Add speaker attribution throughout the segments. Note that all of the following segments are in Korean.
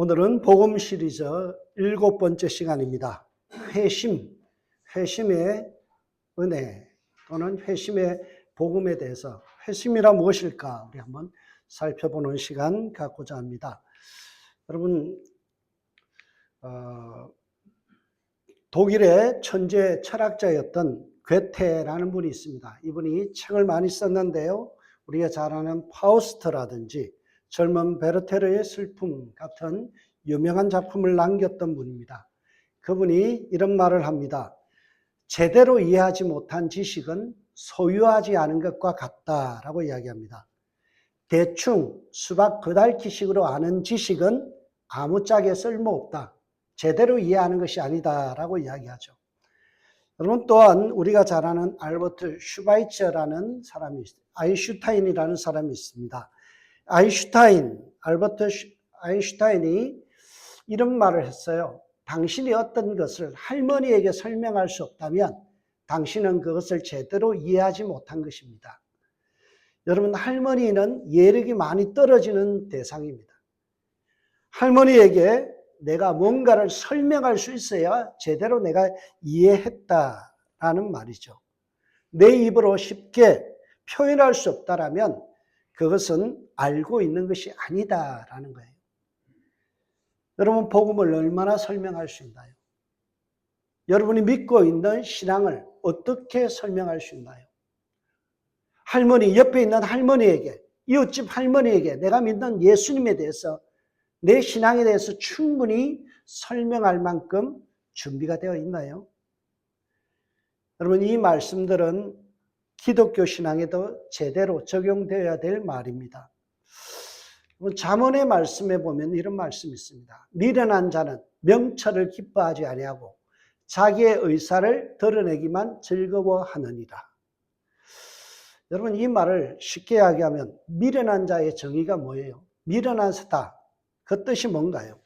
Speaker 1: 오늘은 복음 시리즈 7번째 시간입니다. 회심의 은혜 또는 회심의 복음에 대해서 회심이란 무엇일까 우리 한번 살펴보는 시간 갖고자 합니다. 여러분, 독일의 천재 철학자였던 괴테라는 분이 있습니다. 이분이 책을 많이 썼는데요. 우리가 잘 아는 파우스트라든지 젊은 베르테르의 슬픔 같은 유명한 작품을 남겼던 분입니다. 그분이 이런 말을 합니다. 제대로 이해하지 못한 지식은 소유하지 않은 것과 같다라고 이야기합니다. 대충 수박 겉핥기식으로 아는 지식은 아무짝에 쓸모없다. 제대로 이해하는 것이 아니다라고 이야기하죠. 여러분, 또한 우리가 잘 아는 알버트 슈바이처라는 사람이 있습니다. 아인슈타인이라는 사람이 있습니다. 알버트 아인슈타인이 이런 말을 했어요. 당신이 어떤 것을 할머니에게 설명할 수 없다면 당신은 그것을 제대로 이해하지 못한 것입니다. 여러분, 할머니는 예력이 많이 떨어지는 대상입니다. 할머니에게 내가 뭔가를 설명할 수 있어야 제대로 내가 이해했다라는 말이죠. 내 입으로 쉽게 표현할 수 없다라면 그것은 알고 있는 것이 아니다라는 거예요. 여러분, 복음을 얼마나 설명할 수 있나요? 여러분이 믿고 있는 신앙을 어떻게 설명할 수 있나요? 할머니, 옆에 있는 할머니에게, 이웃집 할머니에게 내가 믿는 예수님에 대해서, 내 신앙에 대해서 충분히 설명할 만큼 준비가 되어 있나요? 여러분, 이 말씀들은 기독교 신앙에도 제대로 적용되어야 될 말입니다. 잠언의 말씀에 보면 이런 말씀이 있습니다. 미련한 자는 명철을 기뻐하지 아니하고 자기의 의사를 드러내기만 즐거워하느니라. 여러분, 이 말을 쉽게 이야기하면 미련한 자의 정의가 뭐예요? 미련한 자다. 그 뜻이 뭔가요?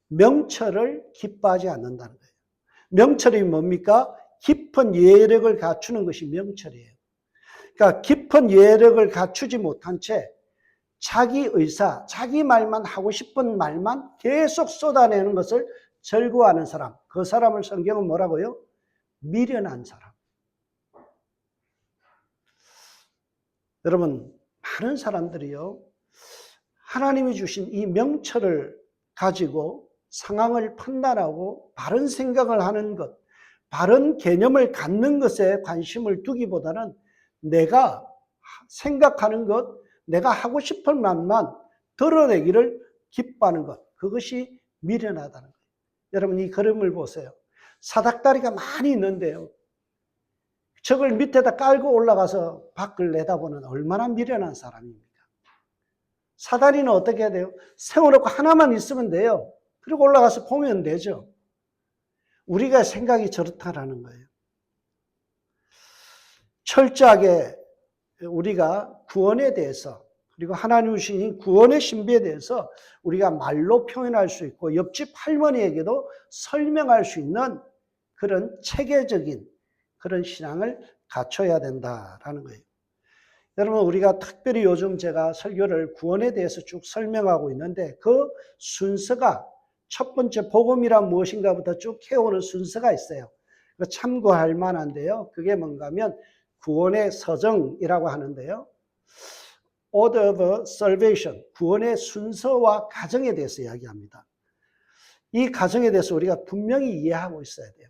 Speaker 1: 명철을 기뻐하지 않는다는 거예요. 명철이 뭡니까? 깊은 예력을 갖추는 것이 명철이에요. 그러니까 깊은 예력을 갖추지 못한 채 자기 의사, 자기 말만 하고 싶은 말만 계속 쏟아내는 것을 즐거워하는 사람, 그 사람을 성경은 뭐라고요? 미련한 사람. 여러분, 많은 사람들이요, 하나님이 주신 이 명철을 가지고 상황을 판단하고 바른 생각을 하는 것, 바른 개념을 갖는 것에 관심을 두기보다는 내가 생각하는 것, 내가 하고 싶은 말만 드러내기를 기뻐하는 것, 그것이 미련하다는 거예요. 여러분, 이 그림을 보세요. 사닥다리가 많이 있는데요, 저걸 밑에다 깔고 올라가서 밖을 내다보는 얼마나 미련한 사람입니까? 사다리는 어떻게 해야 돼요? 세워놓고 하나만 있으면 돼요. 그리고 올라가서 보면 되죠. 우리가 생각이 저렇다라는 거예요. 철저하게 우리가 구원에 대해서, 그리고 하나님 주신 구원의 신비에 대해서 우리가 말로 표현할 수 있고 옆집 할머니에게도 설명할 수 있는 그런 체계적인 그런 신앙을 갖춰야 된다라는 거예요. 여러분, 우리가 특별히 요즘 제가 설교를 구원에 대해서 쭉 설명하고 있는데 그 순서가 첫 번째 복음이란 무엇인가부터 쭉 해오는 순서가 있어요. 참고할 만한데요. 그게 뭔가 하면 구원의 서정이라고 하는데요. Order of Salvation, 구원의 순서와 과정에 대해서 이야기합니다. 이 과정에 대해서 우리가 분명히 이해하고 있어야 돼요.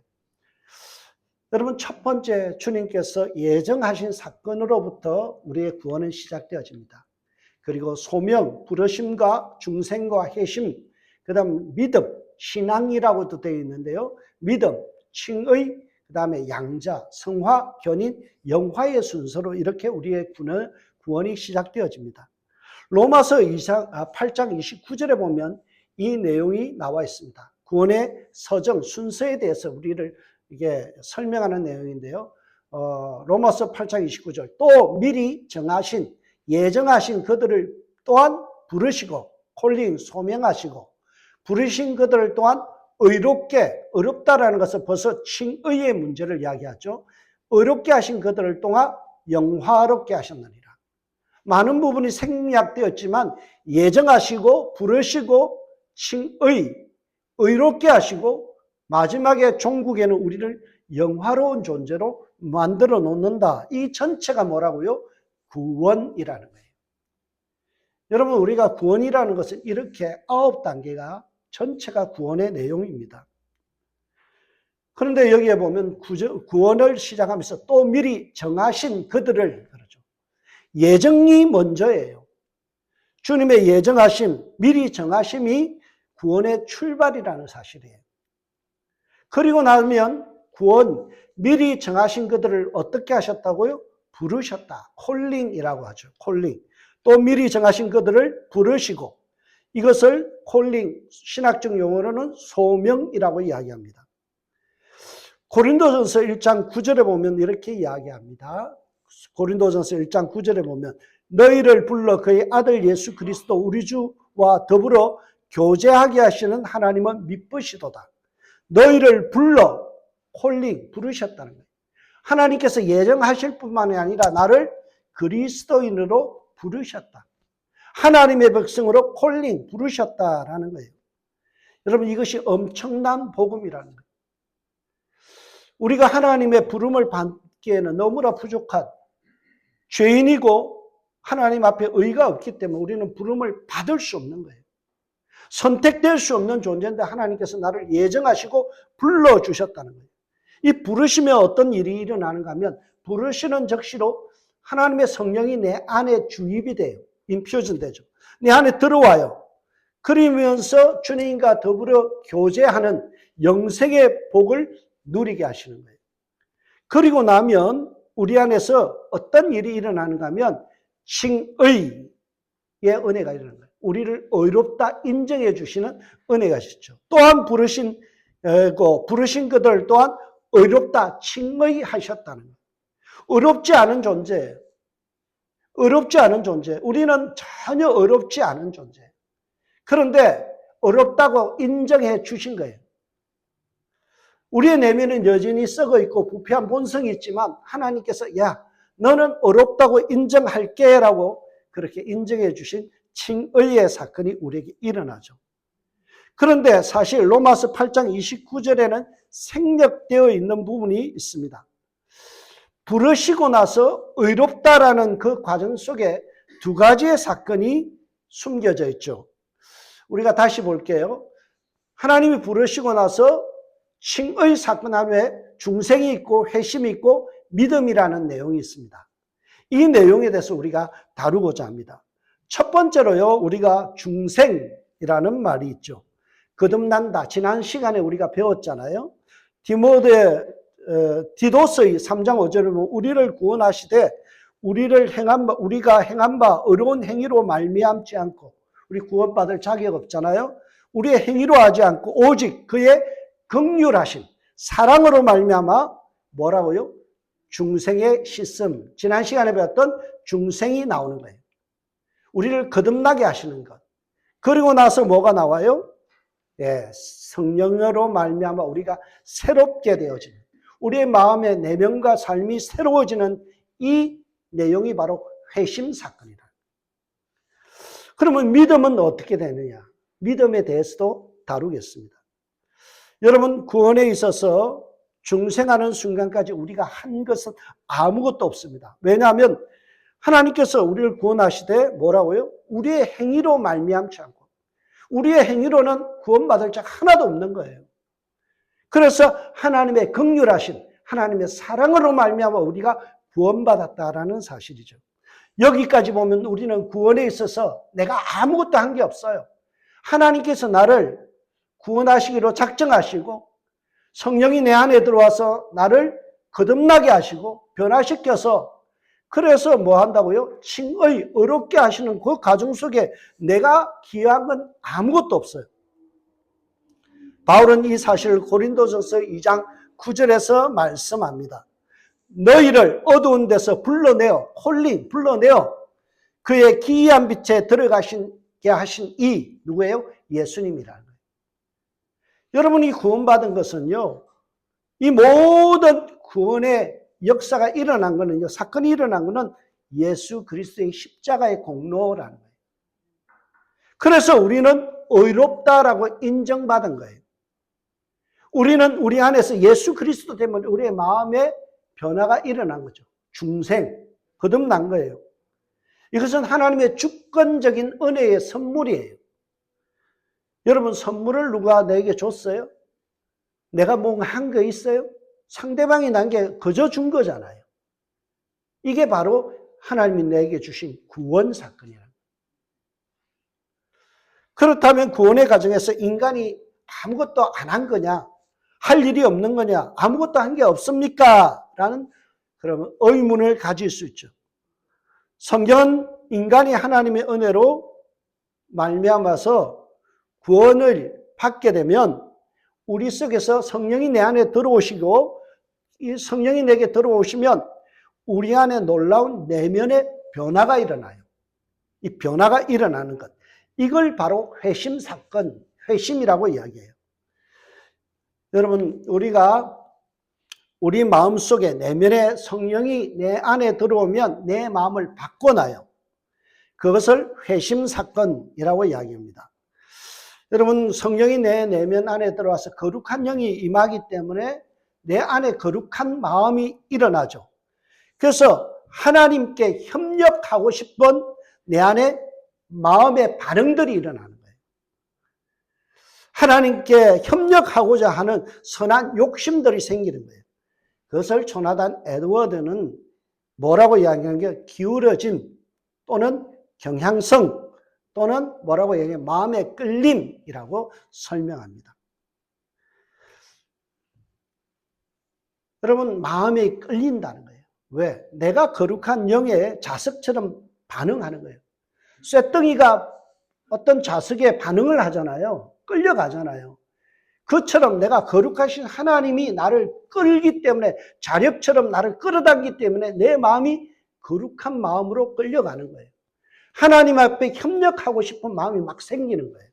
Speaker 1: 여러분, 첫 번째 주님께서 예정하신 사건으로부터 우리의 구원은 시작되어집니다. 그리고 소명, 부르심과 중생과 회심, 그 다음 믿음, 신앙이라고도 되어 있는데요. 믿음, 칭의, 그 다음에 양자, 성화, 견인, 영화의 순서로 이렇게 우리의 구원이 시작되어집니다. 로마서 8장 29절에 보면 이 내용이 나와 있습니다. 구원의 서정, 순서에 대해서 우리를 이게 설명하는 내용인데요. 로마서 8장 29절. 또 미리 정하신, 예정하신 그들을 또한 부르시고, 콜링, 소명하시고, 부르신 그들을 또한 의롭게, 어렵다라는 것은 벌써 칭의의 문제를 이야기하죠. 의롭게 하신 그들을 또한 영화롭게 하셨느니라. 많은 부분이 생략되었지만 예정하시고 부르시고 칭의, 의롭게 하시고 마지막에 종국에는 우리를 영화로운 존재로 만들어 놓는다. 이 전체가 뭐라고요? 구원이라는 거예요. 여러분, 우리가 구원이라는 것은 이렇게 9단계가 전체가 구원의 내용입니다. 그런데 여기에 보면 구원을 시작하면서 또 미리 정하신 그들을, 그러죠. 예정이 먼저예요. 주님의 예정하심, 미리 정하심이 구원의 출발이라는 사실이에요. 그리고 나면 구원, 미리 정하신 그들을 어떻게 하셨다고요? 부르셨다. 콜링이라고 하죠. 콜링. 또 미리 정하신 그들을 부르시고, 이것을 콜링, 신학적 용어로는 소명이라고 이야기합니다. 고린도전서 1장 9절에 보면 이렇게 이야기합니다. 고린도전서 1장 9절에 보면 너희를 불러 그의 아들 예수 그리스도 우리 주와 더불어 교제하게 하시는 하나님은 미쁘시도다. 너희를 불러, 콜링, 부르셨다는 거예요. 하나님께서 예정하실 뿐만이 아니라 나를 그리스도인으로 부르셨다. 하나님의 백성으로 콜링, 부르셨다라는 거예요. 여러분, 이것이 엄청난 복음이라는 거예요. 우리가 하나님의 부름을 받기에는 너무나 부족한 죄인이고 하나님 앞에 의가 없기 때문에 우리는 부름을 받을 수 없는 거예요. 선택될 수 없는 존재인데 하나님께서 나를 예정하시고 불러주셨다는 거예요. 이 부르시면 어떤 일이 일어나는가 하면 부르시는 즉시로 하나님의 성령이 내 안에 주입이 돼요. 인퓨전 되죠. 내 안에 들어와요. 그러면서 주님과 더불어 교제하는 영생의 복을 누리게 하시는 거예요. 그리고 나면 우리 안에서 어떤 일이 일어나는가 하면 칭의의 은혜가 일어나는 거예요. 우리를 의롭다 인정해 주시는 은혜가 있죠. 또한 부르신 그들 또한 의롭다 칭의하셨다는 거예요. 의롭지 않은 존재예요. 의롭지 않은 존재. 우리는 전혀 의롭지 않은 존재. 그런데 의롭다고 인정해 주신 거예요. 우리의 내면은 여전히 썩어 있고 부패한 본성이 있지만 하나님께서 야, 너는 의롭다고 인정할게 라고 그렇게 인정해 주신 칭의의 사건이 우리에게 일어나죠. 그런데 사실 로마서 8장 29절에는 생략되어 있는 부분이 있습니다. 부르시고 나서 의롭다라는 그 과정 속에 두 가지의 사건이 숨겨져 있죠. 우리가 다시 볼게요. 하나님이 부르시고 나서 칭의 사건 안에 중생이 있고 회심이 있고 믿음이라는 내용이 있습니다. 이 내용에 대해서 우리가 다루고자 합니다. 첫 번째로요, 우리가 중생이라는 말이 있죠. 거듭난다. 지난 시간에 우리가 배웠잖아요. 디도서의 3장 5절에 보면 우리를 구원하시되 우리가 행한 바 어려운 행위로 말미암지 않고, 우리 구원받을 자격 없잖아요. 우리의 행위로 하지 않고 오직 그의 긍휼하신 사랑으로 말미암아 뭐라고요? 중생의 씻음. 지난 시간에 배웠던 중생이 나오는 거예요. 우리를 거듭나게 하시는 것. 그리고 나서 뭐가 나와요? 성령으로 말미암아 우리가 새롭게 되어지는, 우리의 마음의 내면과 삶이 새로워지는 이 내용이 바로 회심 사건이다. 그러면 믿음은 어떻게 되느냐? 믿음에 대해서도 다루겠습니다. 여러분, 구원에 있어서 중생하는 순간까지 우리가 한 것은 아무것도 없습니다. 왜냐하면 하나님께서 우리를 구원하시되 뭐라고요? 우리의 행위로 말미암지 않고, 우리의 행위로는 구원받을 자 하나도 없는 거예요. 그래서 하나님의 긍휼하신 하나님의 사랑으로 말미암아 우리가 구원받았다라는 사실이죠. 여기까지 보면 우리는 구원에 있어서 내가 아무것도 한 게 없어요. 하나님께서 나를 구원하시기로 작정하시고 성령이 내 안에 들어와서 나를 거듭나게 하시고 변화시켜서, 그래서 뭐 한다고요? 칭의, 의롭게 하시는 그 과정 속에 내가 기여한 건 아무것도 없어요. 바울은 이 사실을 고린도전서 2장 9절에서 말씀합니다. 너희를 어두운 데서 불러내어, 불러내어 그의 기이한 빛에 들어가시게 하신 이 누구예요? 예수님이라는 거예요. 여러분이 구원받은 것은요, 이 모든 구원의 역사가 일어난 거는요, 사건이 일어난 거는 예수 그리스도의 십자가의 공로라는 거예요. 그래서 우리는 의롭다라고 인정받은 거예요. 우리는 우리 안에서 예수 그리스도 때문에 우리의 마음에 변화가 일어난 거죠. 중생, 거듭난 거예요. 이것은 하나님의 주권적인 은혜의 선물이에요. 여러분, 선물을 누가 내게 줬어요? 내가 뭔가 한 거 있어요? 상대방이 난 게 그저 준 거잖아요. 이게 바로 하나님이 내게 주신 구원 사건이라. 그렇다면 구원의 과정에서 인간이 아무것도 안 한 거냐? 할 일이 없는 거냐? 아무것도 한 게 없습니까? 라는 그러면 의문을 가질 수 있죠. 성경은 인간이 하나님의 은혜로 말미암아서 구원을 받게 되면 우리 속에서 성령이 내 안에 들어오시고 이 성령이 내게 들어오시면 우리 안에 놀라운 내면의 변화가 일어나요. 이 변화가 일어나는 것. 이걸 바로 회심 사건, 회심이라고 이야기해요. 여러분, 우리가 우리 마음속에 내면의 성령이 내 안에 들어오면 내 마음을 바꿔놔요. 그것을 회심 사건이라고 이야기합니다. 여러분, 성령이 내 내면 안에 들어와서 거룩한 영이 임하기 때문에 내 안에 거룩한 마음이 일어나죠. 그래서 하나님께 협력하고 싶은 내 안에 마음의 반응들이 일어나는 거예요. 하나님께 협력하고자 하는 선한 욕심들이 생기는 거예요. 그것을 조나단 에드워드는 뭐라고 이야기하는 게 기울어짐 또는 경향성 또는 뭐라고 얘기해요? 마음의 끌림이라고 설명합니다. 여러분, 마음이 끌린다는 거예요. 왜? 내가 거룩한 영의 자석처럼 반응하는 거예요. 쇳덩이가 어떤 자석에 반응을 하잖아요. 끌려가잖아요. 그처럼 내가 거룩하신 하나님이 나를 끌기 때문에 자력처럼 나를 끌어당기기 때문에 내 마음이 거룩한 마음으로 끌려가는 거예요. 하나님 앞에 협력하고 싶은 마음이 막 생기는 거예요.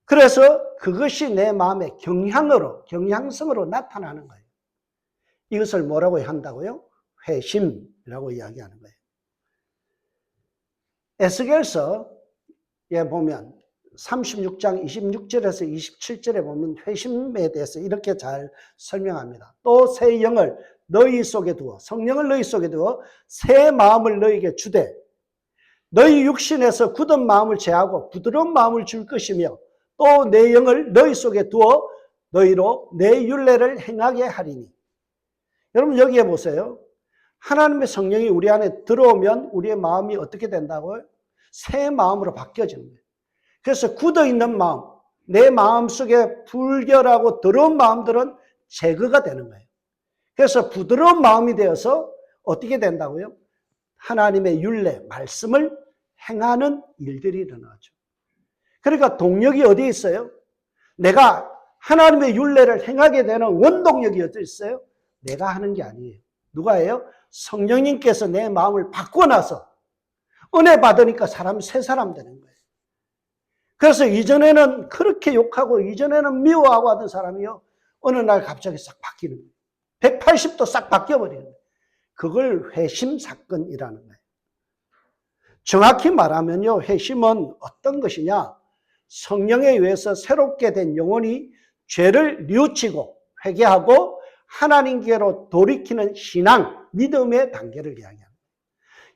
Speaker 1: 그래서 그것이 내 마음의 경향성으로 나타나는 거예요. 이것을 뭐라고 한다고요? 회심이라고 이야기하는 거예요. 에스겔서에 보면 36장 26절에서 27절에 보면 회심에 대해서 이렇게 잘 설명합니다. 또 새 영을 너희 속에 두어, 성령을 너희 속에 두어 새 마음을 너희에게 주되 너희 육신에서 굳은 마음을 제하고 부드러운 마음을 줄 것이며 또 내 영을 너희 속에 두어 너희로 내 율례를 행하게 하리니. 여러분, 여기에 보세요. 하나님의 성령이 우리 안에 들어오면 우리의 마음이 어떻게 된다고요? 새 마음으로 바뀌어지는 거예요. 그래서 굳어있는 마음, 내 마음속에 불결하고 더러운 마음들은 제거가 되는 거예요. 그래서 부드러운 마음이 되어서 어떻게 된다고요? 하나님의 율례, 말씀을 행하는 일들이 일어나죠. 그러니까 동력이 어디에 있어요? 내가 하나님의 율례를 행하게 되는 원동력이 어디 있어요? 내가 하는 게 아니에요. 누가 해요? 성령님께서 내 마음을 바꿔놔서 은혜 받으니까 사람이 새 사람 되는 거예요. 그래서 이전에는 그렇게 욕하고 이전에는 미워하고 하던 사람이요, 어느 날 갑자기 싹 바뀌는 거예요. 180도 싹 바뀌어버리는 거예요. 그걸 회심 사건이라는 거예요. 정확히 말하면요, 회심은 어떤 것이냐? 성령에 의해서 새롭게 된 영혼이 죄를 뉘우치고 회개하고 하나님께로 돌이키는 신앙, 믿음의 단계를 이야기합니다.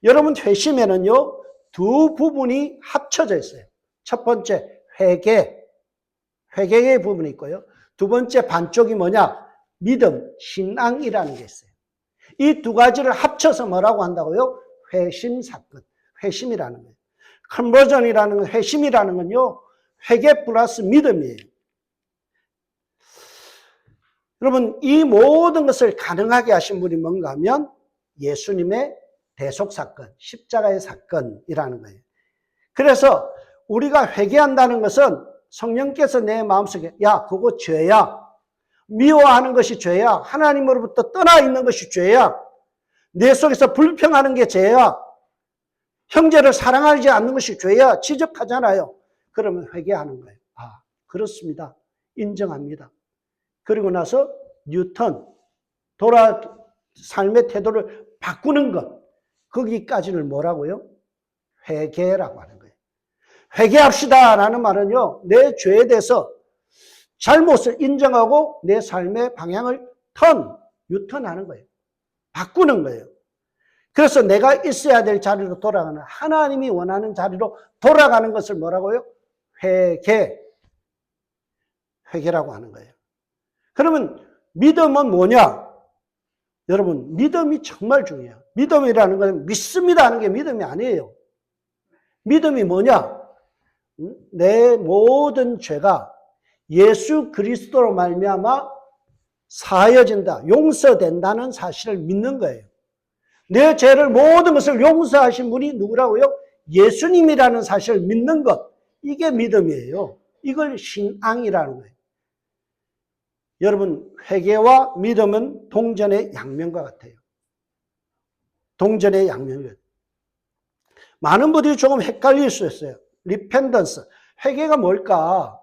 Speaker 1: 여러분, 회심에는요, 두 부분이 합쳐져 있어요. 첫 번째, 회개의 부분이 있고요. 두 번째 반쪽이 뭐냐? 믿음, 신앙이라는 게 있어요. 이 두 가지를 합쳐서 뭐라고 한다고요? 회심 사건, 회심이라는 거예요. 컨버전이라는 건, 회심이라는 건요, 회개 플러스 믿음이에요. 여러분, 이 모든 것을 가능하게 하신 분이 뭔가 하면 예수님의 대속 사건, 십자가의 사건이라는 거예요. 그래서 우리가 회개한다는 것은 성령께서 내 마음속에, 야, 그거 죄야. 미워하는 것이 죄야. 하나님으로부터 떠나 있는 것이 죄야. 내 속에서 불평하는 게 죄야. 형제를 사랑하지 않는 것이 죄야. 지적하잖아요. 그러면 회개하는 거예요. 아, 그렇습니다. 인정합니다. 그리고 나서 뉴턴, 삶의 태도를 바꾸는 것, 거기까지를 뭐라고요? 회개라고 하는 거예요. 회개합시다라는 말은요, 내 죄에 대해서 잘못을 인정하고 내 삶의 방향을 유턴하는 거예요. 바꾸는 거예요. 그래서 내가 있어야 될 자리로 돌아가는, 하나님이 원하는 자리로 돌아가는 것을 뭐라고요? 회개라고 하는 거예요. 그러면 믿음은 뭐냐? 여러분, 믿음이 정말 중요해요. 믿음이라는 건 믿습니다 하는 게 믿음이 아니에요. 믿음이 뭐냐? 내 모든 죄가 예수 그리스도로 말미암아 사하여진다, 용서된다는 사실을 믿는 거예요. 내 죄를, 모든 것을 용서하신 분이 누구라고요? 예수님이라는 사실을 믿는 것. 이게 믿음이에요. 이걸 신앙이라는 거예요. 여러분, 회개와 믿음은 동전의 양면과 같아요. 동전의 양면. 많은 분들이 조금 헷갈릴 수 있어요. 리펜던스, 회개가 뭘까?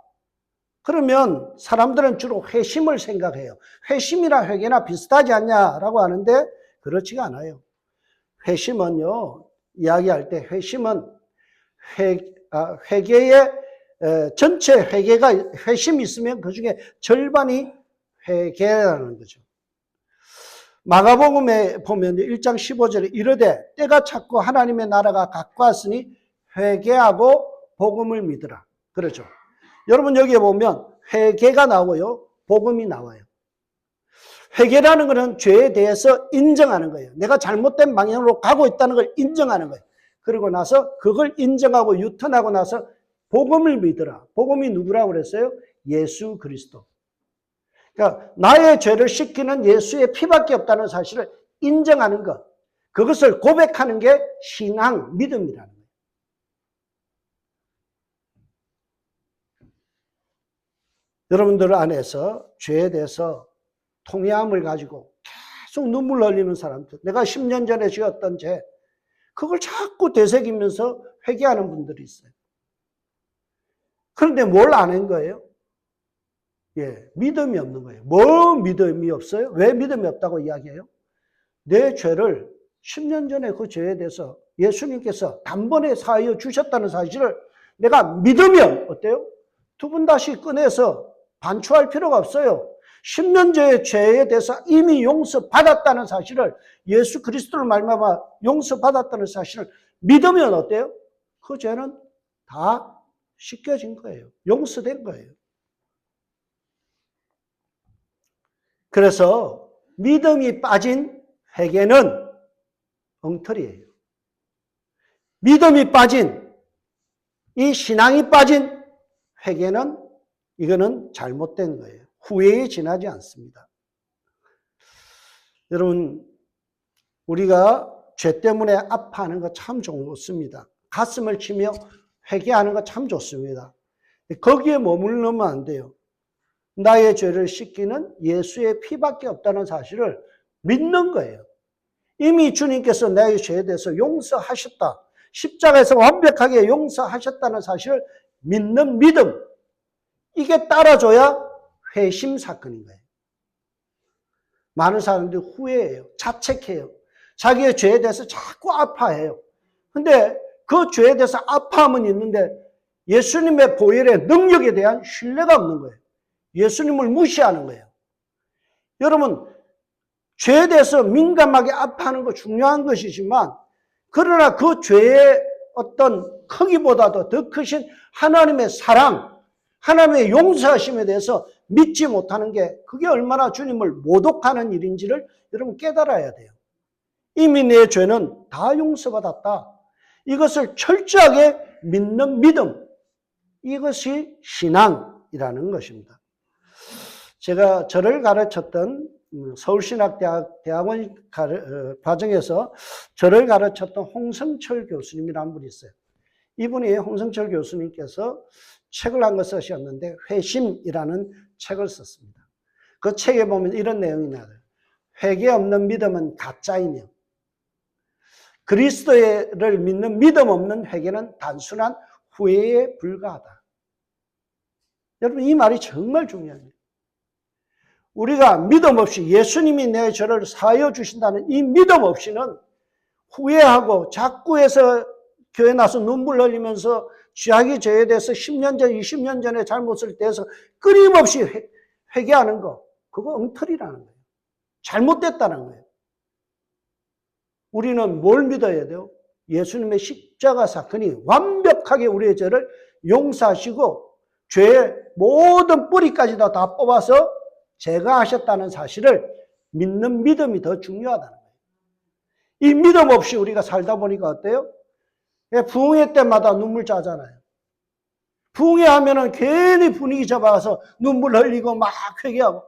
Speaker 1: 그러면 사람들은 주로 회심을 생각해요. 회심이나 회개나 비슷하지 않냐라고 하는데 그렇지가 않아요. 회심은요, 이야기할 때 회심은 회개의 전체 회심이 있으면 그 중에 절반이 회개라는 거죠. 마가복음에 보면 1장 15절에 이르되 때가 찼고 하나님의 나라가 가까웠으니 회개하고 복음을 믿으라. 그렇죠. 여러분, 여기에 보면 회개가 나오고요, 복음이 나와요. 회개라는 것은 죄에 대해서 인정하는 거예요. 내가 잘못된 방향으로 가고 있다는 걸 인정하는 거예요. 그리고 나서 그걸 인정하고 유턴하고 나서 복음을 믿으라. 복음이 누구라고 그랬어요? 예수 그리스도. 그러니까 나의 죄를 씻기는 예수의 피밖에 없다는 사실을 인정하는 것. 그것을 고백하는 게 신앙, 믿음이라는 거예요. 여러분들 안에서 죄에 대해서 통회함을 가지고 계속 눈물 흘리는 사람들, 내가 10년 전에 지었던 죄, 그걸 자꾸 되새기면서 회개하는 분들이 있어요. 그런데 뭘 안 한 거예요? 믿음이 없는 거예요. 뭐 믿음이 없어요? 왜 믿음이 없다고 이야기해요? 내 죄를 10년 전에 그 죄에 대해서 예수님께서 단번에 사하여 주셨다는 사실을 내가 믿으면 어때요? 두 번 다시 꺼내서 반추할 필요가 없어요. 10년 전의 죄에 대해서 이미 용서받았다는 사실을, 예수 그리스도를 말미암아 용서받았다는 사실을 믿으면 어때요? 그 죄는 다 씻겨진 거예요. 용서된 거예요. 그래서 믿음이 빠진 회개는 엉터리예요. 믿음이 빠진, 이 신앙이 빠진 회개는, 이거는 잘못된 거예요. 후회에 지나지 않습니다. 여러분, 우리가 죄 때문에 아파하는 거 참 좋습니다. 가슴을 치며 회개하는 거 참 좋습니다. 거기에 머물러면 안 돼요. 나의 죄를 씻기는 예수의 피밖에 없다는 사실을 믿는 거예요. 이미 주님께서 나의 죄에 대해서 용서하셨다, 십자가에서 완벽하게 용서하셨다는 사실을 믿는 믿음, 이게 따라줘야 회심 사건인 거예요. 많은 사람들이 후회해요. 자책해요. 자기의 죄에 대해서 자꾸 아파해요. 근데 그 죄에 대해서 아파함은 있는데 예수님의 보혈의 능력에 대한 신뢰가 없는 거예요. 예수님을 무시하는 거예요. 여러분, 죄에 대해서 민감하게 아파하는 거 중요한 것이지만, 그러나 그 죄의 어떤 크기보다도 더 크신 하나님의 사랑, 하나님의 용서하심에 대해서 믿지 못하는 게, 그게 얼마나 주님을 모독하는 일인지를 여러분 깨달아야 돼요. 이미 내 죄는 다 용서받았다, 이것을 철저하게 믿는 믿음, 이것이 신앙이라는 것입니다. 제가 저를 가르쳤던 서울신학대학원 과정에서 저를 가르쳤던 홍성철 교수님이라는 분이 있어요. 이분이, 홍성철 교수님께서 책을 한 거 쓰셨는데 회심이라는 책을 썼습니다. 그 책에 보면 이런 내용이 나와요. 회개 없는 믿음은 가짜이며 그리스도를 믿는 믿음 없는 회개는 단순한 후회에 불과하다. 여러분, 이 말이 정말 중요합니다. 우리가 믿음 없이, 예수님이 내 죄를 사하여 주신다는 이 믿음 없이는 후회하고 자꾸 해서 교회 나서 눈물 흘리면서 자기 죄에 대해서 10년 전, 20년 전에 잘못을 대해서 끊임없이 회개하는 거, 그거 엉터리라는 거예요. 잘못됐다는 거예요. 우리는 뭘 믿어야 돼요? 예수님의 십자가 사건이 완벽하게 우리의 죄를 용서하시고 죄의 모든 뿌리까지 다 뽑아서 제거하셨다는 사실을 믿는 믿음이 더 중요하다는 거예요. 이 믿음 없이 우리가 살다 보니까 어때요? 부흥회 때마다 눈물 짜잖아요. 부흥회 하면은 괜히 분위기 잡아서 눈물 흘리고 막 회개하고.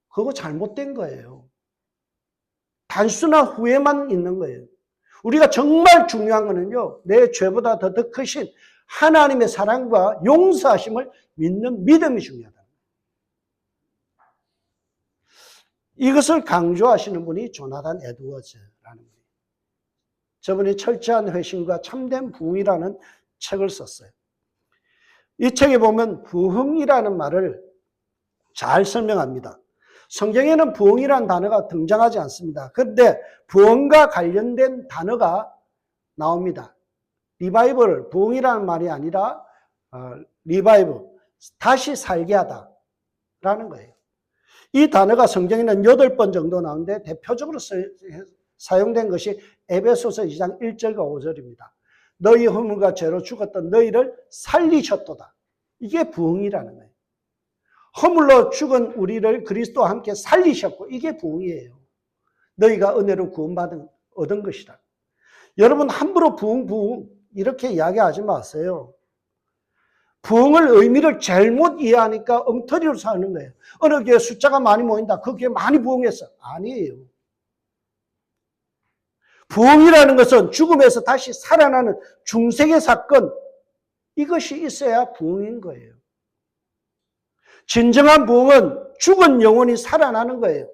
Speaker 1: 그거 잘못된 거예요. 단순한 후회만 있는 거예요. 우리가 정말 중요한 거는요, 내 죄보다 더 크신 하나님의 사랑과 용서하심을 믿는 믿음이 중요하다. 이것을 강조하시는 분이 조나단 에드워즈라는 분이에요. 저분이 철저한 회심과 참된 부흥이라는 책을 썼어요. 이 책에 보면 부흥이라는 말을 잘 설명합니다. 성경에는 부흥이라는 단어가 등장하지 않습니다. 그런데 부흥과 관련된 단어가 나옵니다. 리바이벌, 부흥이라는 말이 아니라 리바이벌, 다시 살게 하다라는 거예요. 이 단어가 성경에는 8번 정도 나오는데 대표적으로 사용된 것이 에베소서 2장 1절과 5절입니다. 너희 허물과 죄로 죽었던 너희를 살리셨도다. 이게 부흥이라는 거예요. 허물로 죽은 우리를 그리스도와 함께 살리셨고 이게 부흥이에요. 너희가 은혜로 구원받은 얻은 것이다. 여러분 함부로 부흥 이렇게 이야기하지 마세요. 부흥을 의미를 잘못 이해하니까 엉터리로 사는 거예요. 어느 교회 숫자가 많이 모인다. 그 교회 많이 부흥했어. 아니에요. 부흥이라는 것은 죽음에서 다시 살아나는 중생의 사건, 이것이 있어야 부흥인 거예요. 진정한 부흥은 죽은 영혼이 살아나는 거예요.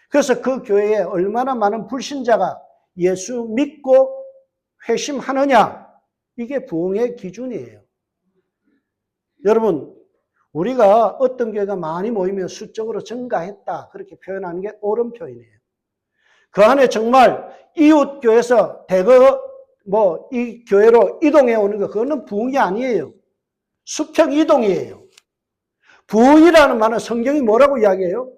Speaker 1: 그래서 그 교회에 얼마나 많은 불신자가 예수 믿고 회심하느냐, 이게 부흥의 기준이에요. 여러분, 우리가 어떤 교회가 많이 모이면 수적으로 증가했다, 그렇게 표현하는 게 옳은 표현이에요. 그 안에 정말 이웃 교회에서 대거 이 교회로 이동해 오는 거, 그거는 부흥이 아니에요. 수평 이동이에요. 부흥이라는 말은 성경이 뭐라고 이야기해요?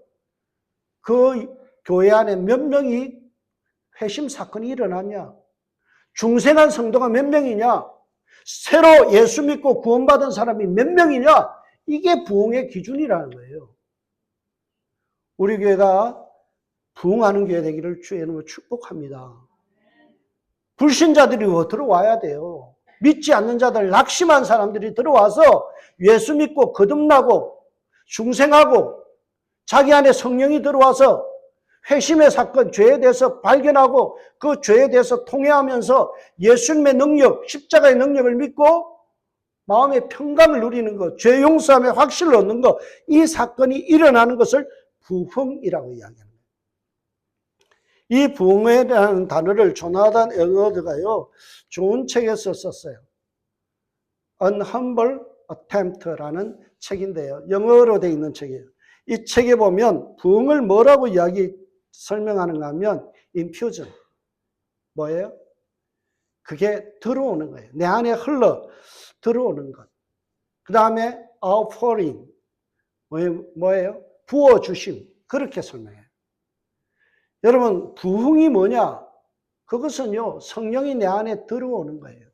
Speaker 1: 그 교회 안에 몇 명이 회심 사건이 일어났냐? 중생한 성도가 몇 명이냐? 새로 예수 믿고 구원받은 사람이 몇 명이냐? 이게 부흥의 기준이라는 거예요. 우리 교회가 부흥하는 교회 되기를 주의 이름으로 축복합니다. 불신자들이 들어와야 돼요. 믿지 않는 자들, 낙심한 사람들이 들어와서 예수 믿고 거듭나고 중생하고 자기 안에 성령이 들어와서 회심의 사건, 죄에 대해서 발견하고 그 죄에 대해서 통회하면서 예수님의 능력, 십자가의 능력을 믿고 마음의 평강을 누리는 것, 죄 용서함의 확신을 얻는 것, 이 사건이 일어나는 것을 부흥이라고 이야기합니다. 이 부흥이라는 단어를 조나단 에드워즈가요, 좋은 책에서 썼어요. An Humble Attempt라는 책인데요. 영어로 되어 있는 책이에요. 이 책에 보면 부흥을 뭐라고 설명하는가 하면 infusion. 뭐예요? 그게 들어오는 거예요. 내 안에 흘러 들어오는 것. 그 다음에 outpouring. 뭐예요? 부어주심. 그렇게 설명해요. 여러분, 부흥이 뭐냐? 그것은요, 성령이 내 안에 들어오는 거예요.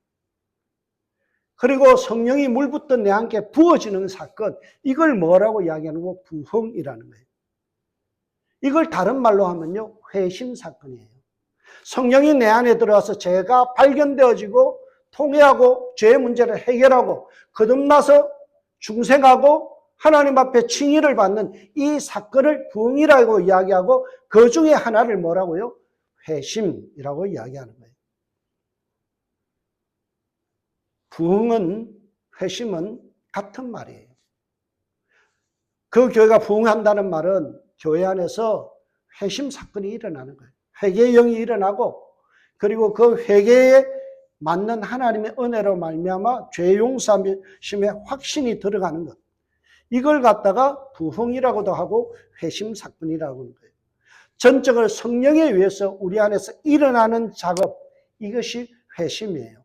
Speaker 1: 그리고 성령이 물 붓던 내 안에 부어지는 사건, 이걸 뭐라고 이야기하는 거? 부흥이라는 거예요. 이걸 다른 말로 하면요, 회심 사건이에요. 성령이 내 안에 들어와서 죄가 발견되어지고 통회하고 죄의 문제를 해결하고 거듭나서 중생하고 하나님 앞에 칭의를 받는 이 사건을 부흥이라고 이야기하고 그 중에 하나를 뭐라고요? 회심이라고 이야기하는 거예요. 부흥은, 회심은 같은 말이에요. 그 교회가 부흥한다는 말은 교회 안에서 회심 사건이 일어나는 거예요. 회개의 영이 일어나고 그리고 그 회개에 맞는 하나님의 은혜로 말미암아 죄 용서심의 확신이 들어가는 것. 이걸 갖다가 부흥이라고도 하고 회심 사건이라고 하는 거예요. 전적으로 성령에 의해서 우리 안에서 일어나는 작업, 이것이 회심이에요.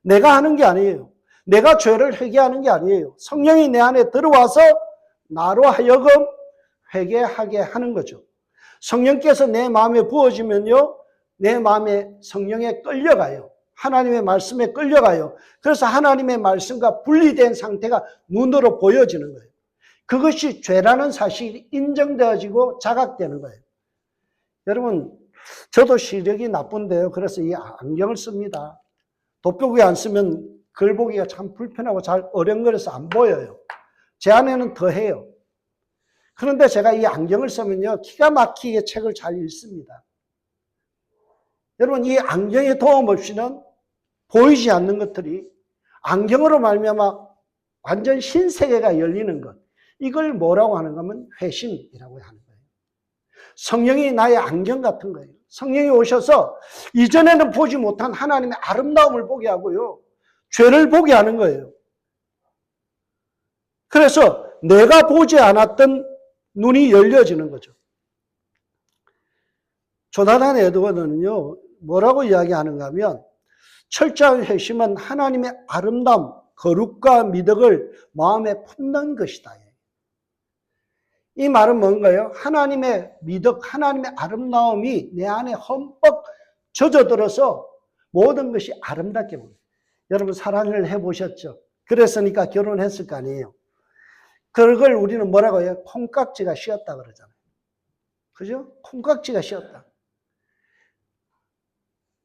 Speaker 1: 내가 하는 게 아니에요. 내가 죄를 회개하는 게 아니에요. 성령이 내 안에 들어와서 나로 하여금 회개하게 하는 거죠. 성령께서 내 마음에 부어지면요, 내 마음에 성령에 끌려가요. 하나님의 말씀에 끌려가요. 그래서 하나님의 말씀과 분리된 상태가 눈으로 보여지는 거예요. 그것이 죄라는 사실이 인정되어지고 자각되는 거예요. 여러분, 저도 시력이 나쁜데요. 그래서 이 안경을 씁니다. 돋보기 안 쓰면 글 보기가 참 불편하고 잘 어령거려서 안 보여요. 제 안에는 더해요. 그런데 제가 이 안경을 쓰면요, 기가 막히게 책을 잘 읽습니다. 여러분, 이 안경의 도움 없이는 보이지 않는 것들이 안경으로 말미암아 완전 신세계가 열리는 것, 이걸 뭐라고 하는가 하면 회심이라고 하는 거예요. 성령이 나의 안경 같은 거예요. 성령이 오셔서 이전에는 보지 못한 하나님의 아름다움을 보게 하고요, 죄를 보게 하는 거예요. 그래서 내가 보지 않았던 눈이 열려지는 거죠. 조나단 에드워드는요, 뭐라고 이야기하는가 하면, 철저한 회심은 하나님의 아름다움, 거룩과 미덕을 마음에 품는 것이다. 이 말은 뭔가요? 하나님의 미덕, 하나님의 아름다움이 내 안에 흠뻑 젖어들어서 모든 것이 아름답게 보여요. 여러분, 사랑을 해보셨죠? 그랬으니까 결혼했을 거 아니에요. 그걸 우리는 뭐라고 해요? 콩깍지가 씌었다 그러잖아요. 그죠? 콩깍지가 씌었다.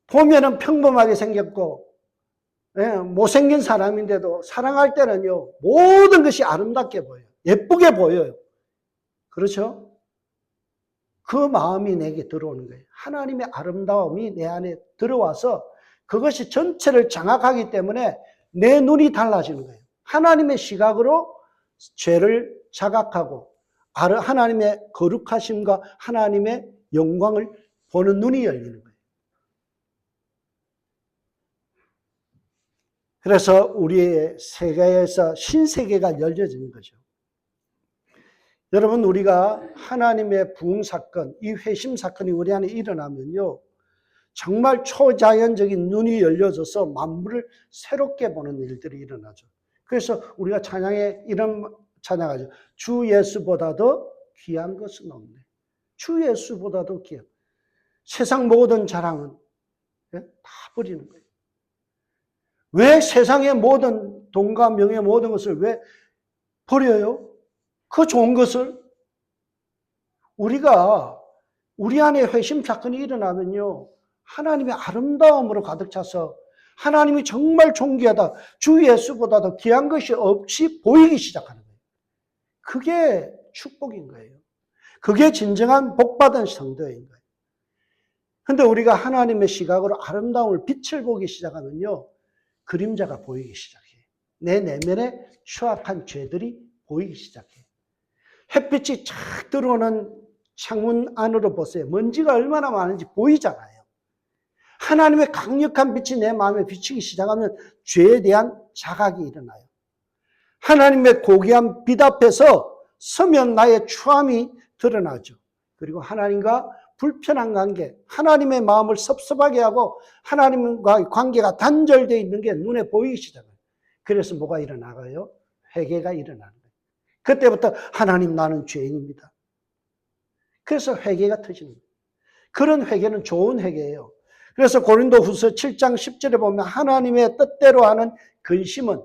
Speaker 1: 보면은 평범하게 생겼고, 못생긴 사람인데도 사랑할 때는요, 모든 것이 아름답게 보여요. 예쁘게 보여요. 그렇죠? 그 마음이 내게 들어오는 거예요. 하나님의 아름다움이 내 안에 들어와서 그것이 전체를 장악하기 때문에 내 눈이 달라지는 거예요. 하나님의 시각으로 죄를 자각하고 하나님의 거룩하심과 하나님의 영광을 보는 눈이 열리는 거예요. 그래서 우리의 세계에서 신세계가 열려지는 거죠. 여러분, 우리가 하나님의 부흥사건, 이 회심사건이 우리 안에 일어나면요, 정말 초자연적인 눈이 열려져서 만물을 새롭게 보는 일들이 일어나죠. 그래서 우리가 찬양에 이런 찬양하죠. 주 예수보다도 귀한 것은 없네. 주 예수보다도 귀한. 세상 모든 자랑은 다 버리는 거예요. 왜 세상의 모든 돈과 명예 모든 것을 왜 버려요? 그 좋은 것을 우리가 우리 안에 회심 사건이 일어나면요, 하나님의 아름다움으로 가득 차서 하나님이 정말 존귀하다, 주 예수보다도 귀한 것이 없이 보이기 시작하는 거예요. 그게 축복인 거예요. 그게 진정한 복받은 성도인 거예요. 그런데 우리가 하나님의 시각으로 아름다움을, 빛을 보기 시작하면요, 그림자가 보이기 시작해요. 내 내면에 추악한 죄들이 보이기 시작해요. 햇빛이 착 들어오는 창문 안으로 보세요. 먼지가 얼마나 많은지 보이잖아요. 하나님의 강력한 빛이 내 마음에 비치기 시작하면 죄에 대한 자각이 일어나요. 하나님의 고귀한 빛 앞에서 서면 나의 추함이 드러나죠. 그리고 하나님과 불편한 관계, 하나님의 마음을 섭섭하게 하고 하나님과의 관계가 단절되어 있는 게 눈에 보이기 시작해요. 그래서 뭐가 일어나요? 회개가 일어나는 거예요. 그때부터 하나님, 나는 죄인입니다. 그래서 회개가 터지는 거예요. 그런 회개는 좋은 회개예요. 그래서 고린도후서 7장 10절에 보면 하나님의 뜻대로 하는 근심은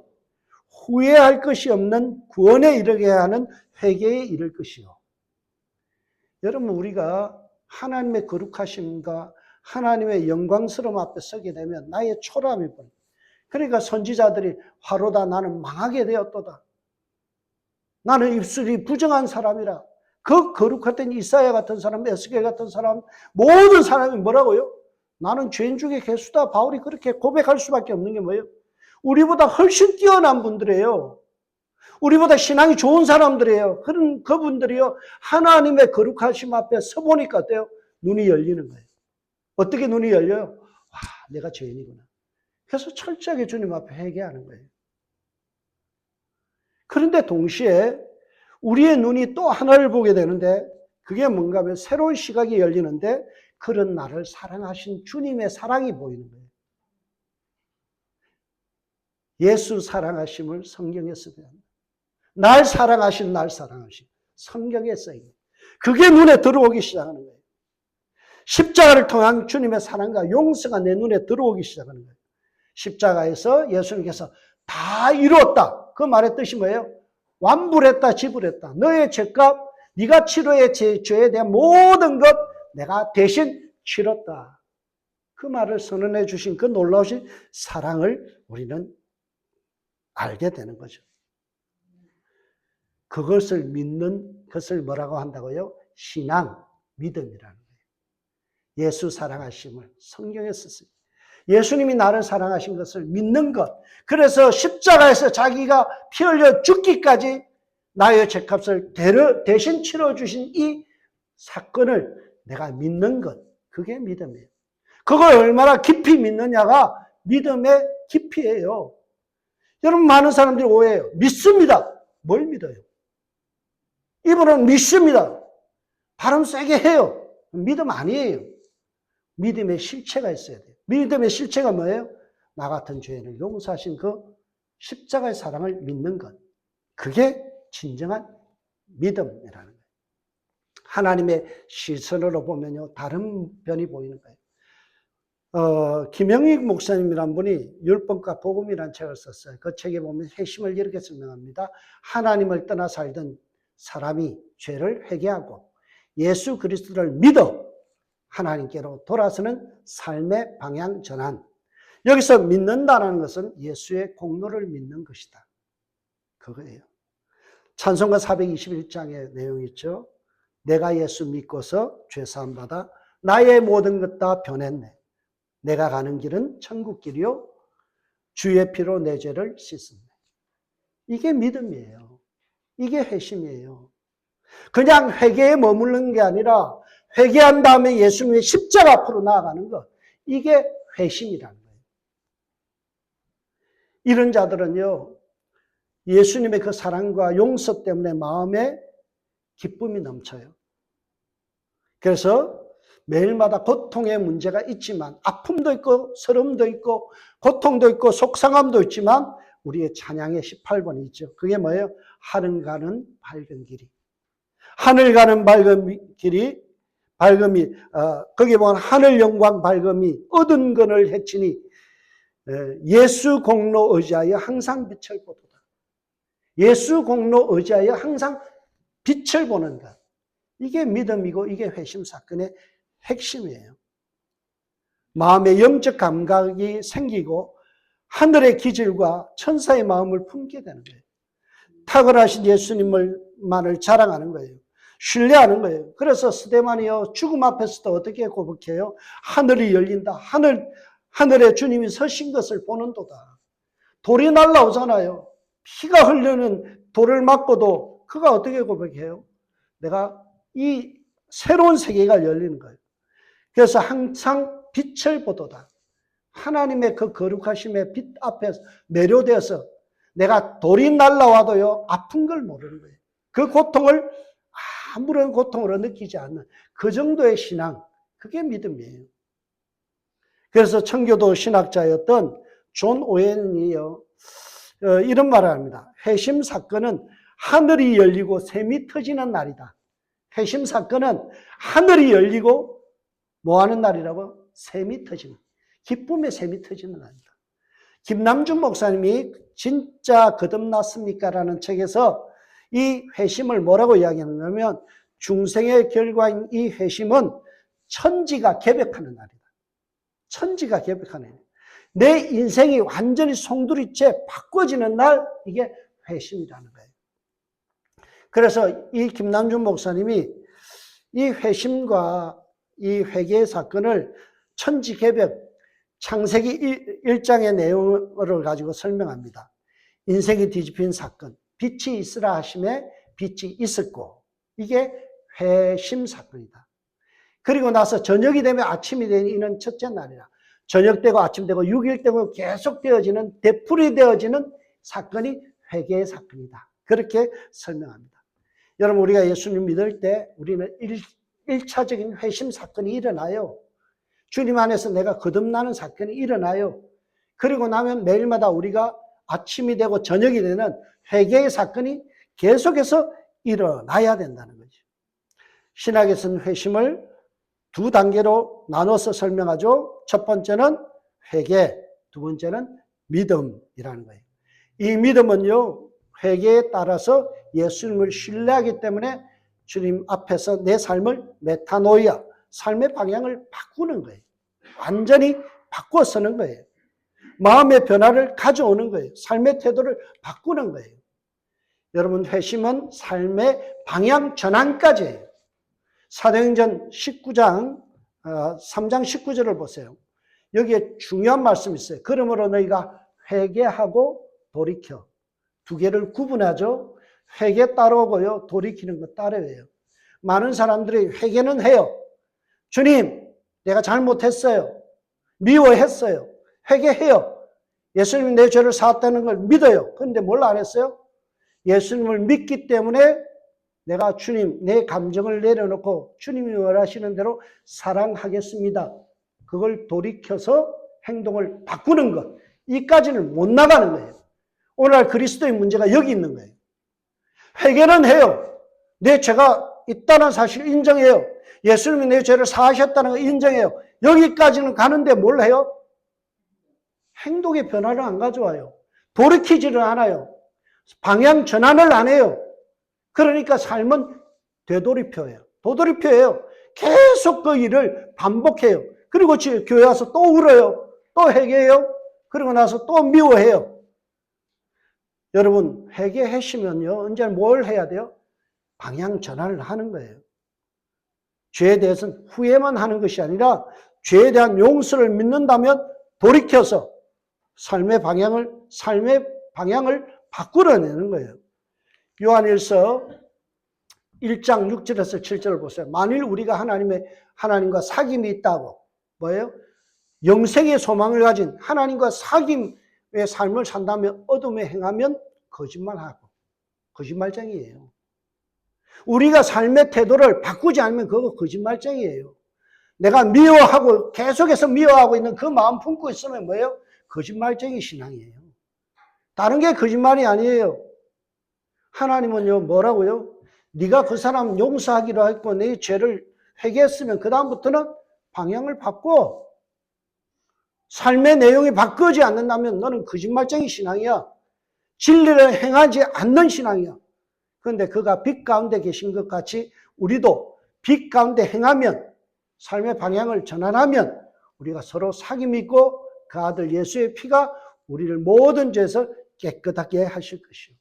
Speaker 1: 후회할 것이 없는 구원에 이르게 하는 회개에 이를 것이요. 여러분, 우리가 하나님의 거룩하심과 하나님의 영광스러움 앞에 서게 되면 나의 초라함이 보여요. 그러니까 선지자들이 화로다, 나는 망하게 되었도다. 나는 입술이 부정한 사람이라. 그 거룩했던 이사야 같은 사람, 에스겔 같은 사람, 모든 사람이 뭐라고요? 나는 죄인 중에 괴수다. 바울이 그렇게 고백할 수밖에 없는 게 뭐예요? 우리보다 훨씬 뛰어난 분들이에요. 우리보다 신앙이 좋은 사람들이에요. 그런 그분들이요, 하나님의 거룩하심 앞에 서보니까 어때요? 눈이 열리는 거예요. 어떻게 눈이 열려요? 와, 내가 죄인이구나. 그래서 철저하게 주님 앞에 회개하는 거예요. 그런데 동시에 우리의 눈이 또 하나를 보게 되는데, 그게 뭔가 하면 새로운 시각이 열리는데, 그런 나를 사랑하신 주님의 사랑이 보이는 거예요. 예수 사랑하심을 성경에서 배웁니다. 날 사랑하신 날 사랑하심. 성경에 써있는. 그게 눈에 들어오기 시작하는 거예요. 십자가를 통한 주님의 사랑과 용서가 내 눈에 들어오기 시작하는 거예요. 십자가에서 예수님께서 다 이루었다. 그 말의 뜻이 뭐예요? 완불했다, 지불했다. 너의 죄값, 네가 치료의 죄에 대한 모든 것 내가 대신 치렀다. 그 말을 선언해 주신 그 놀라우신 사랑을 우리는 알게 되는 거죠. 그것을 믿는 것을 뭐라고 한다고요? 신앙, 믿음이라는 거예요. 예수 사랑하심을 성경에 썼어요. 예수님이 나를 사랑하신 것을 믿는 것. 그래서 십자가에서 자기가 피 흘려 죽기까지 나의 죄값을 대신 치러주신 이 사건을 내가 믿는 것. 그게 믿음이에요. 그걸 얼마나 깊이 믿느냐가 믿음의 깊이예요. 여러분, 많은 사람들이 오해해요. 믿습니다. 뭘 믿어요? 이분은 믿습니다. 발음 세게 해요. 믿음 아니에요. 믿음의 실체가 있어야 돼요. 믿음의 실체가 뭐예요? 나 같은 죄인을 용서하신 그 십자가의 사랑을 믿는 것. 그게 진정한 믿음이라는 거예요. 하나님의 시선으로 보면요, 다른 변이 보이는 거예요. 김영익 목사님이란 분이 율법과 복음이라는 책을 썼어요. 그 책에 보면 핵심을 이렇게 설명합니다. 하나님을 떠나 살던 사람이 죄를 회개하고 예수 그리스도를 믿어 하나님께로 돌아서는 삶의 방향 전환. 여기서 믿는다는 것은 예수의 공로를 믿는 것이다. 그거예요. 찬송가 421장의 내용이 있죠. 내가 예수 믿고서 죄사함 받아 나의 모든 것 다 변했네. 내가 가는 길은 천국 길이요 주의 피로 내 죄를 씻었네. 이게 믿음이에요. 이게 회심이에요. 그냥 회개에 머무르는 게 아니라 회개한 다음에 예수님의 십자가 앞으로 나아가는 것. 이게 회심이라는 거예요. 이런 자들은요, 예수님의 그 사랑과 용서 때문에 마음에 기쁨이 넘쳐요. 그래서 매일마다 고통의 문제가 있지만, 아픔도 있고 서름도 있고 고통도 있고 속상함도 있지만 우리의 찬양의 18번이 있죠. 그게 뭐예요? 하늘 가는 밝은 길이. 하늘 가는 밝은 길이, 밝음이, 거기에 보면 하늘 영광 밝음이 얻은 건을 해치니 예수 공로 의지하여 항상 빛을 보도다. 예수 공로 의지하여 항상 빛을 보는 것. 이게 믿음이고 이게 회심 사건의 핵심이에요. 마음의 영적 감각이 생기고 하늘의 기질과 천사의 마음을 품게 되는 거예요. 탁월하신 예수님만을 자랑하는 거예요. 신뢰하는 거예요. 그래서 스데반이요, 죽음 앞에서도 어떻게 고백해요? 하늘이 열린다. 하늘에 주님이 서신 것을 보는도다. 돌이 날라오잖아요. 피가 흐르는 돌을 맞고도 그가 어떻게 고백해요? 내가 이 새로운 세계가 열리는 거예요. 그래서 항상 빛을 보도다. 하나님의 그 거룩하심의 빛 앞에서 매료되어서 내가 돌이 날라와도요, 아픈 걸 모르는 거예요. 그 고통을 아무런 고통으로 느끼지 않는 그 정도의 신앙, 그게 믿음이에요. 그래서 청교도 신학자였던 존 오웬이요, 이런 말을 합니다. 회심 사건은 하늘이 열리고 샘이 터지는 날이다. 회심 사건은 하늘이 열리고 뭐 하는 날이라고? 샘이 터지는, 기쁨의 샘이 터지는 날이다. 김남준 목사님이 진짜 거듭났습니까? 라는 책에서 이 회심을 뭐라고 이야기하냐면, 중생의 결과인 이 회심은 천지가 개벽하는 날이다. 천지가 개벽하는 날. 내 인생이 완전히 송두리째 바꿔지는 날, 이게 회심이라는 거예요. 그래서 이 김남준 목사님이 이 회심과 이 회개의 사건을 천지개벽, 창세기 1장의 내용을 가지고 설명합니다. 인생이 뒤집힌 사건, 빛이 있으라 하심에 빛이 있었고, 이게 회심 사건이다. 그리고 나서 저녁이 되면 아침이 되니 이는 첫째 날이라. 저녁 되고 아침 되고 6일 되고 계속 되어지는, 되풀이 되어지는 사건이 회개의 사건이다. 그렇게 설명합니다. 여러분, 우리가 예수님 믿을 때 우리는 1차적인 회심 사건이 일어나요. 주님 안에서 내가 거듭나는 사건이 일어나요. 그리고 나면 매일마다 우리가 아침이 되고 저녁이 되는 회개의 사건이 계속해서 일어나야 된다는 거죠. 신학에서는 회심을 두 단계로 나눠서 설명하죠. 첫 번째는 회개, 두 번째는 믿음이라는 거예요. 이 믿음은요, 회개에 따라서 예수님을 신뢰하기 때문에 주님 앞에서 내 삶을 메타노이아, 삶의 방향을 바꾸는 거예요. 완전히 바꿔 서는 거예요. 마음의 변화를 가져오는 거예요. 삶의 태도를 바꾸는 거예요. 여러분, 회심은 삶의 방향 전환까지예요. 사도행전 19장 3장 19절을 보세요. 여기에 중요한 말씀이 있어요. 그러므로 너희가 회개하고 돌이켜. 두 개를 구분하죠. 회개 따라오고요. 돌이키는 거 따라해요. 많은 사람들이 회개는 해요. 주님, 내가 잘못했어요. 미워했어요. 회개해요. 예수님이 내 죄를 사했다는 걸 믿어요. 그런데 뭘 안 했어요? 예수님을 믿기 때문에 내가 주님, 내 감정을 내려놓고 주님이 원하시는 대로 사랑하겠습니다. 그걸 돌이켜서 행동을 바꾸는 것. 이까지는 못 나가는 거예요. 오늘날 그리스도의 문제가 여기 있는 거예요. 회개는 해요. 내 죄가 있다는 사실 인정해요. 예수님이 내 죄를 사하셨다는 걸 인정해요. 여기까지는 가는데 뭘 해요? 행동의 변화를 안 가져와요. 돌이키지를 않아요. 방향 전환을 안 해요. 그러니까 삶은 되돌이표예요. 도돌이표예요. 계속 그 일을 반복해요. 그리고 교회 와서 또 울어요. 또 회개해요. 그러고 나서 또 미워해요. 여러분, 회개하시면요, 언제 뭘 해야 돼요? 방향 전환을 하는 거예요. 죄에 대해서는 후회만 하는 것이 아니라 죄에 대한 용서를 믿는다면 돌이켜서 삶의 방향을 바꾸어내는 거예요. 요한일서 1장 6절에서 7절을 보세요. 만일 우리가 하나님과 사귐이 있다고, 뭐예요? 영생의 소망을 가진 하나님과 사귐의 삶을 산다면 어둠에 행하면 거짓말하고, 거짓말쟁이에요. 우리가 삶의 태도를 바꾸지 않으면 그거 거짓말쟁이에요. 내가 미워하고, 계속해서 미워하고 있는 그 마음 품고 있으면 뭐예요? 거짓말쟁이 신앙이에요. 다른 게 거짓말이 아니에요. 하나님은요, 뭐라고요? 네가 그 사람 용서하기로 했고 내 죄를 회개했으면 그 다음부터는 방향을 바꿔. 삶의 내용이 바뀌지 않는다면 너는 거짓말쟁이 신앙이야. 진리를 행하지 않는 신앙이야. 그런데 그가 빛 가운데 계신 것 같이 우리도 빛 가운데 행하면, 삶의 방향을 전환하면 우리가 서로 사귐 있고 그 아들 예수의 피가 우리를 모든 죄에서 깨끗하게 하실 것이요.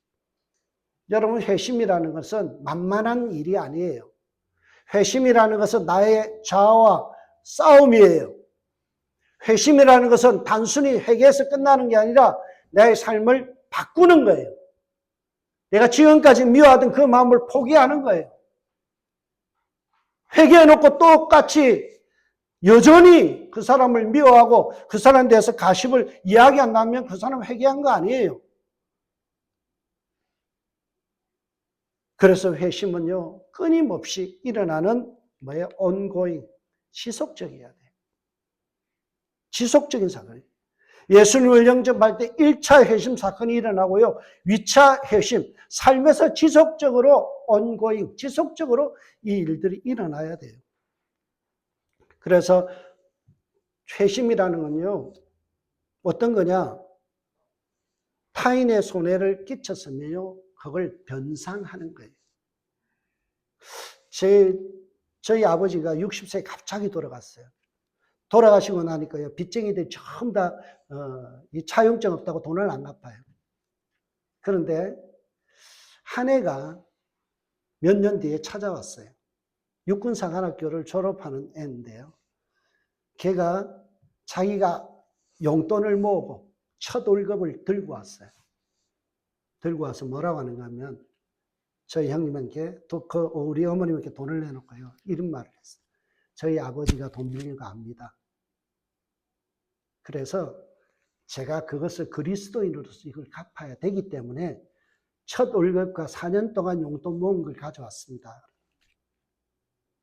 Speaker 1: 여러분, 회심이라는 것은 만만한 일이 아니에요. 회심이라는 것은 나의 자아와 싸움이에요. 회심이라는 것은 단순히 회개해서 끝나는 게 아니라 나의 삶을 바꾸는 거예요. 내가 지금까지 미워하던 그 마음을 포기하는 거예요. 회개해놓고 똑같이 여전히 그 사람을 미워하고 그 사람에 대해서 가십을 이야기한다면 그 사람 회개한 거 아니에요. 그래서 회심은요, 끊임없이 일어나는 뭐예요? ongoing, 지속적이어야 돼요. 지속적인 사건이에요. 예수님을 영접할 때 1차 회심 사건이 일어나고요, 2차 회심, 삶에서 지속적으로 ongoing, 지속적으로 이 일들이 일어나야 돼요. 그래서 회심이라는 건요, 어떤 거냐? 타인의 손해를 끼쳤으면요, 그걸 변상하는 거예요. 저희 아버지가 60세에 갑자기 돌아갔어요. 돌아가시고 나니까요, 빚쟁이들이 전부 다 이 차용증 없다고 돈을 안 갚아요. 그런데 한 애가 몇 년 뒤에 찾아왔어요. 육군사관학교를 졸업하는 애인데요. 걔가 자기가 용돈을 모으고 첫 월급을 들고 왔어요. 들고 와서 뭐라고 하는가 하면, 저희 형님한테, 우리 어머님께 돈을 내놓고요, 이런 말을 했어요. 저희 아버지가 돈 빌린 거 압니다. 그래서 제가 그것을 그리스도인으로서 이걸 갚아야 되기 때문에 첫 월급과 4년 동안 용돈 모은 걸 가져왔습니다.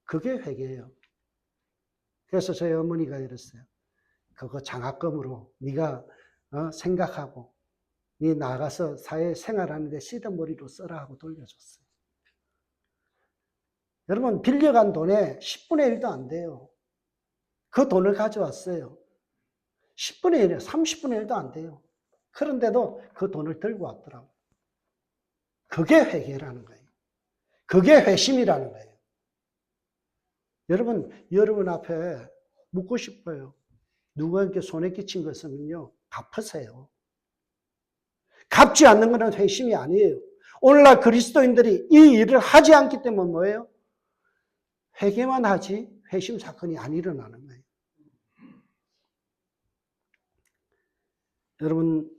Speaker 1: 그게 회개예요. 그래서 저희 어머니가 이랬어요. 그거 장학금으로 네가 생각하고 나가서 사회 생활하는데 시드머리로 써라 하고 돌려줬어요. 여러분, 빌려간 돈에 10분의 1도 안 돼요. 그 돈을 가져왔어요. 10분의 1이에요. 30분의 1도 안 돼요. 그런데도 그 돈을 들고 왔더라고요. 그게 회개라는 거예요. 그게 회심이라는 거예요. 여러분 앞에 묻고 싶어요. 누구에게 손해 끼친 것은요, 갚으세요. 갚지 않는 것은 회심이 아니에요. 오늘날 그리스도인들이 이 일을 하지 않기 때문에 뭐예요? 회개만 하지 회심 사건이 안 일어나는 거예요. 여러분,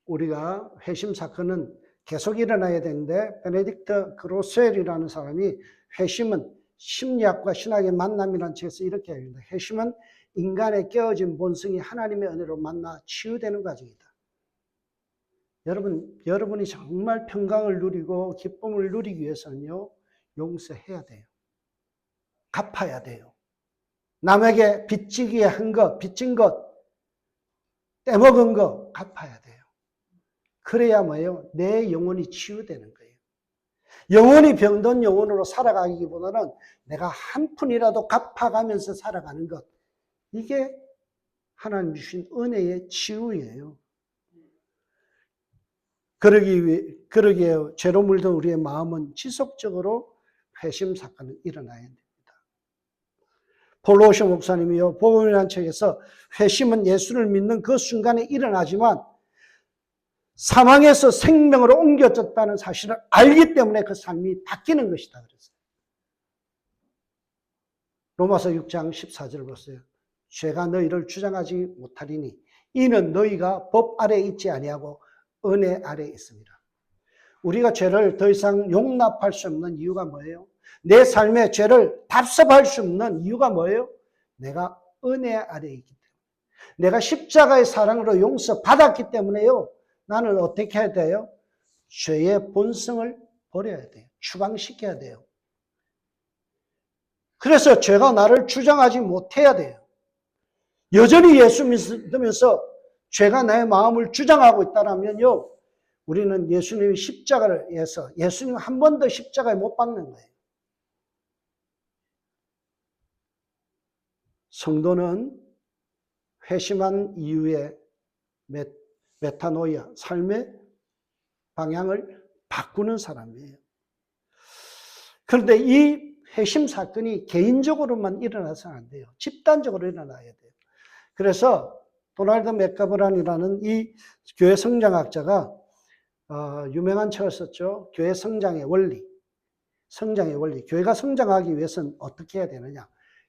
Speaker 1: 우리가 회심 사건은 계속 일어나야 되는데 베네딕트 그로셀이라는 사람이 회심은 심리학과 신학의 만남이라는 책에서 이렇게 얘기합니다. 회심은 인간의 깨어진 본성이 하나님의 은혜로 만나 치유되는 과정이다. 여러분이 정말 평강을 누리고 기쁨을 누리기 위해서는요, 용서해야 돼요. 갚아야 돼요. 남에게 빚지기에 한 것, 빚진 것, 떼먹은 거 갚아야 돼요. 그래야 뭐예요? 내 영혼이 치유되는 거예요. 영혼이 병든 영혼으로 살아가기보다는 내가 한 푼이라도 갚아가면서 살아가는 것, 이게 하나님 주신 은혜의 치유예요. 그러기에 죄로 물든 우리의 마음은 지속적으로 회심 사건이 일어나야 됩니다. 폴 오셔 목사님이요, 복음이라는 책에서 회심은 예수를 믿는 그 순간에 일어나지만 사망에서 생명으로 옮겨졌다는 사실을 알기 때문에 그 삶이 바뀌는 것이다 그랬어요. 로마서 6장 14절 보세요. 죄가 너희를 주장하지 못하리니 이는 너희가 법 아래 있지 아니하고 은혜 아래 있습니다. 우리가 죄를 더 이상 용납할 수 없는 이유가 뭐예요? 내 삶에 죄를 답습할 수 없는 이유가 뭐예요? 내가 은혜 아래 있기 때문에. 내가 십자가의 사랑으로 용서받았기 때문에요. 나는 어떻게 해야 돼요? 죄의 본성을 버려야 돼요. 추방시켜야 돼요. 그래서 죄가 나를 주장하지 못해야 돼요. 여전히 예수 믿으면서 죄가 나의 마음을 주장하고 있다면요, 우리는 예수님의 십자가를 위해서 예수님 한 번 더 십자가에 못 박는 거예요. 성도는 회심한 이후에 메타노이아, 삶의 방향을 바꾸는 사람이에요. 그런데 이 회심 사건이 개인적으로만 일어나서는 안 돼요. 집단적으로 일어나야 돼요. 그래서 도널드 맥가브란이라는 이 교회 성장학자가 유명한 책을 썼죠. 교회 성장의 원리. 성장의 원리. 교회가 성장하기 위해서는 어떻게 해야 되느냐.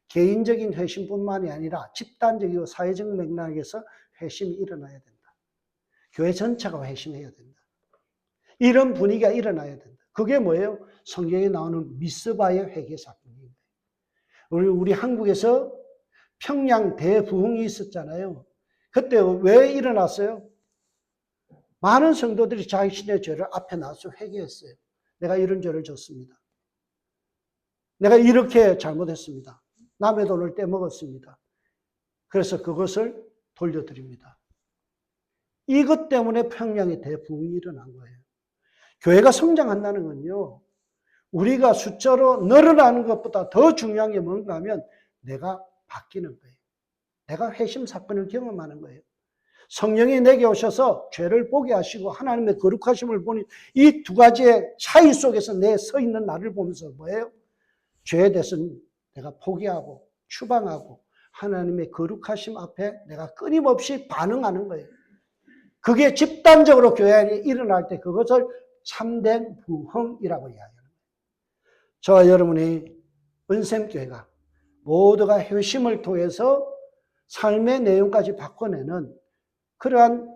Speaker 1: 개인적인 회심뿐만이 아니라 집단적이고 사회적 맥락에서 회심이 일어나야 된다. 교회 전체가 회심해야 된다. 이런 분위기가 일어나야 된다. 그게 뭐예요? 성경에 나오는 미스바의 회개 사건입니다. 우리 한국에서 평양 대부흥이 있었잖아요. 그때 왜 일어났어요? 많은 성도들이 자신의 죄를 앞에 나와서 회개했어요. 내가 이런 죄를 졌습니다. 내가 이렇게 잘못했습니다. 남의 돈을 떼먹었습니다. 그래서 그것을 돌려드립니다. 이것 때문에 평양의 대부흥이 일어난 거예요. 교회가 성장한다는 건요, 우리가 숫자로 늘어나는 것보다 더 중요한 게 뭔가 하면 내가 바뀌는 거예요. 내가 회심 사건을 경험하는 거예요. 성령이 내게 오셔서 죄를 보게 하시고 하나님의 거룩하심을 보니 이 두 가지의 차이 속에서 내 서 있는 나를 보면서 뭐예요? 죄에 대해서 내가 포기하고 추방하고 하나님의 거룩하심 앞에 내가 끊임없이 반응하는 거예요. 그게 집단적으로 교회 안에 일어날 때 그것을 참된 부흥이라고 이야기합니다. 저와 여러분이 은샘교회가 모두가 회심을 통해서 삶의 내용까지 바꿔내는 그러한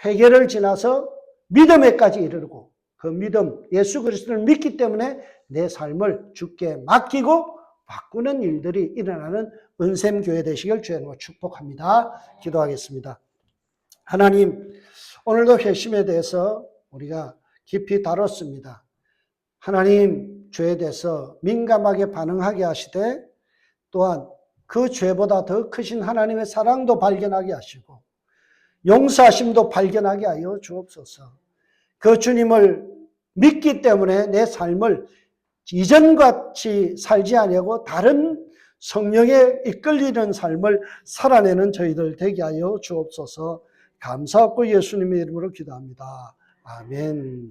Speaker 1: 회개를 지나서 믿음에까지 이르고 그 믿음, 예수 그리스도를 믿기 때문에 내 삶을 주께 맡기고 바꾸는 일들이 일어나는 은샘교회 되시길 주님으로 축복합니다. 기도하겠습니다. 하나님, 오늘도 회심에 대해서 우리가 깊이 다뤘습니다. 하나님, 죄에 대해서 민감하게 반응하게 하시되 또한 그 죄보다 더 크신 하나님의 사랑도 발견하게 하시고 용서하심도 발견하게 하여 주옵소서. 그 주님을 믿기 때문에 내 삶을 이전같이 살지 아니하고 다른 성령에 이끌리는 삶을 살아내는 저희들 되게 하여 주옵소서. 감사하고 예수님의 이름으로 기도합니다. 아멘.